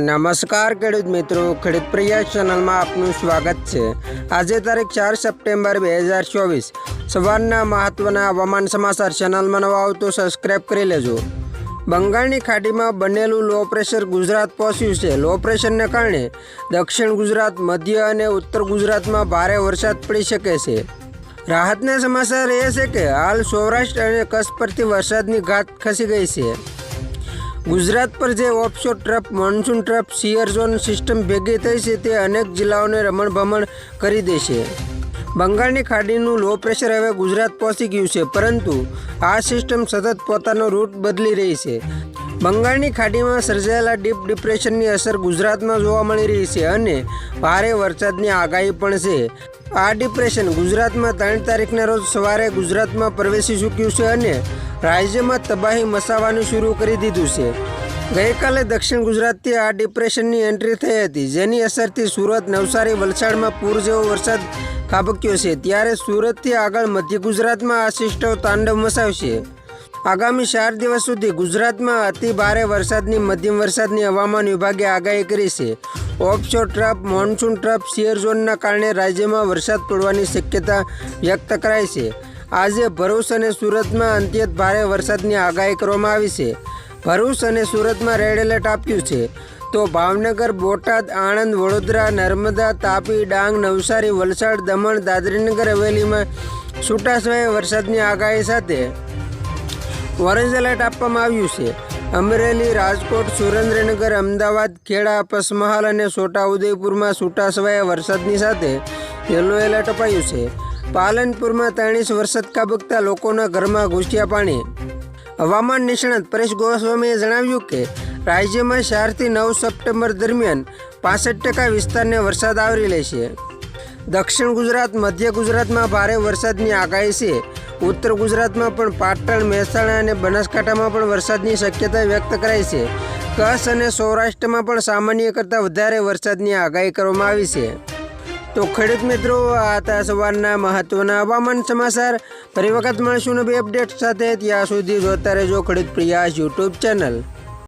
નમસ્કાર ખેડૂત મિત્રો, ખેડૂત પ્રયાસ ચેનલમાં આપનું સ્વાગત છે। આજે તારીખ 4 સપ્ટેમ્બર 2024 સવારના મહત્વના હવામાન સમાચાર। ચેનલમાં નવા આવો તો સબસ્ક્રાઇબ કરી લેજો। બંગાળની ખાડીમાં બનેલું લો પ્રેશર ગુજરાત પહોંચ્યું છે। લો પ્રેશરને કારણે દક્ષિણ ગુજરાત, મધ્ય અને ઉત્તર ગુજરાતમાં ભારે વરસાદ પડી શકે છે। રાહતના સમાચાર એ છે કે હાલ સૌરાષ્ટ્ર અને કચ્છ પરથી વરસાદની ઘાત ખસી ગઈ છે। ગુજરાત પર જે offshore trough monsoon trough shear zone system ભેગી થઈ છે તે અનેક જિલ્લાઓને રમણભમણ કરી દેશે। બંગાળની ખાડીનું લો પ્રેશર હવે ગુજરાત પહોંચી ગયું છે, પરંતુ આ સિસ્ટમ સતત પોતાનો રૂટ બદલી રહી છે। બંગાળની ખાડીમાં સર્જાયેલા ડીપ ડિપ્રેશનની અસર ગુજરાતમાં જોવા મળી રહી છે અને ભારે વરસાદની આગાહી પણ છે। આ ડિપ્રેશન ગુજરાતમાં 3 તારીખના રોજ સવારે ગુજરાતમાં પ્રવેશી ચૂક્યું છે અને રાજ્યમાં તબાહી મચાવવાનું શરૂ કરી દીધું છે। ગઈકાલે દક્ષિણ ગુજરાતથી આ ડિપ્રેશનની એન્ટ્રી થઈ હતી, જેની અસરથી સુરત, નવસારી, વલસાડમાં પૂર જેવો વરસાદ ખાબક્યો છે। ત્યારે સુરતથી આગળ મધ્ય ગુજરાતમાં આ સિસ્ટમ તાંડવ મચાવશે। આગામી 4 દિવસ સુધી ગુજરાતમાં અતિ ભારે વરસાદની મધ્યમ વરસાદની હવામાન વિભાગે આગાહી કરી છે। Offshore trough monsoon trough shear ઝોનના કારણે રાજ્યમાં વરસાદ પડવાની શક્યતા વ્યક્ત કરાઈ છે। આજે ભરૂચ અને સુરતમાં અત્યંત ભારે વરસાદની આગાહી કરવામાં આવી છે। ભરૂચ અને સુરતમાં રેડ એલર્ટ આપ્યું છે, તો ભાવનગર, બોટાદ, આણંદ, વડોદરા, નર્મદા, તાપી, ડાંગ, નવસારી, વલસાડ, દમણ, દાદરાનગર હવેલીમાં છૂટાછવાયા વરસાદની આગાહી સાથે ઓરેન્જ એલર્ટ આપવામાં આવ્યું છે। અમરેલી, રાજકોટ, સુરેન્દ્રનગર, અમદાવાદ, ખેડા, પંચમહાલ અને છોટાઉદેપુરમાં છૂટાછવાયા વરસાદની સાથે યલો એલર્ટ અપાયું છે। પાલનપુરમાં 3 ઇંચ વરસાદ ખાબકતા લોકોના ઘરમાં ઘૂસ્યા પાણી। હવામાન નિષ્ણાત પરેશ ગોસ્વામીએ જણાવ્યું કે રાજ્યમાં 4 થી 9 સપ્ટેમ્બર દરમિયાન 65% વિસ્તારને વરસાદ આવરી લેશે। દક્ષિણ ગુજરાત, મધ્ય ગુજરાતમાં ભારે વરસાદની આગાહી છે। ઉત્તર ગુજરાતમાં પણ પાટણ, મહેસાણા અને બનાસકાંઠામાં પણ વરસાદની શક્યતા વ્યક્ત કરાઈ છે। કચ્છ અને સૌરાષ્ટ્રમાં પણ સામાન્ય કરતાં વધારે વરસાદની આગાહી કરવામાં આવી છે। તો ખેડૂત મિત્રો, આ હતા સવારના મહત્વના હવામાન સમાચાર। ફરી વખત મળશું નવી અપડેટ સાથે। ત્યાં સુધી જોતા રહેજો ખેડૂત પ્રયાસ યુટ્યુબ ચેનલ।